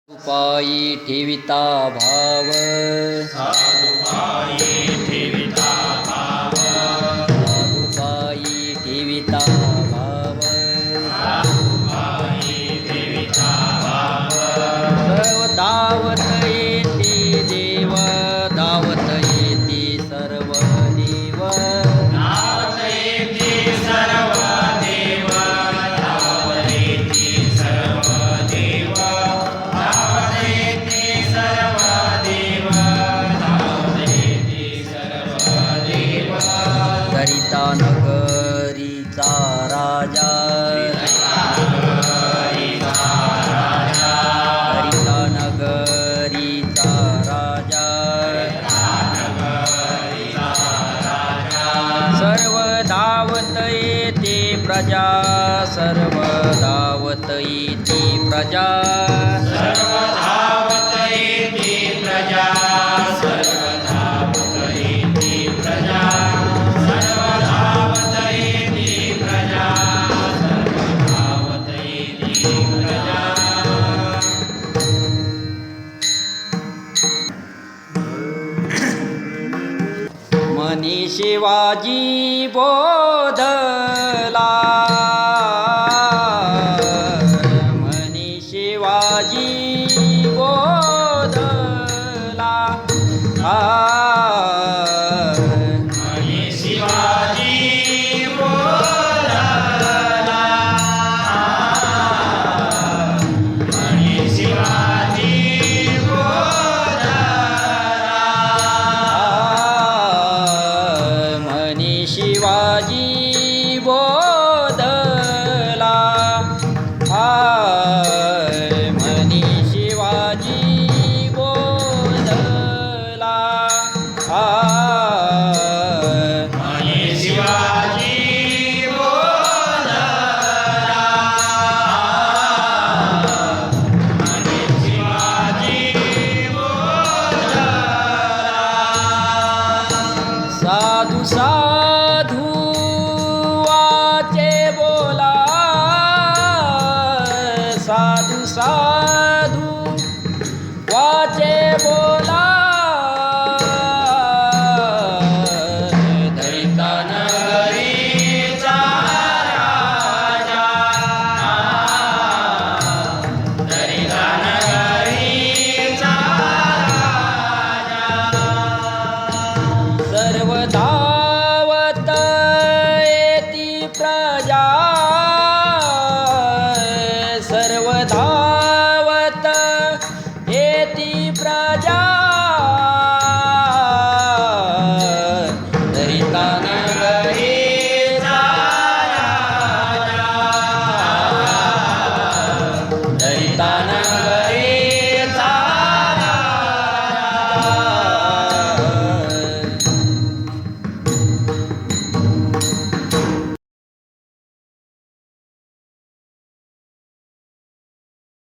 पायी ठेविता भाव साधुपायी ठेविता भाव साधुपायी ठेविता भाव साधुपायी ठेविता भाव सर्व दावत येती देव दावत येती सर्व देव धावत येती सर्व देव धावत येती सर्व देव धावत येती सर्व देव धावत येती सर्व देव करिता नगरीचा राजा करिता नगरीचा राजा सर्व धावत येते प्रजा सर्व धावत येते प्रजा सर्व धावत येती प्रजा सर्व धावत येती प्रजा सर्व धावत येती प्रजा सर्व धावत येती प्रजा मनी शिवाजी बोधला मनी शिवाजी बोधला मनी शिवाजी बोलला मनी शिवाजी बोलला मनी शिवाजी बोधला मनी शिवाजी बोधला मनी शिवाजी बोलला मनी शिवाजी बोलला साधु साधु वाचे बोला साधु साधु वाचे बोला दरिता नगरीचा राजा दरिता नगरीचा राजा सर्व धावत येती प्रजा सर्व धावत येती प्रजा दरिता नगरीचा राजा दरिता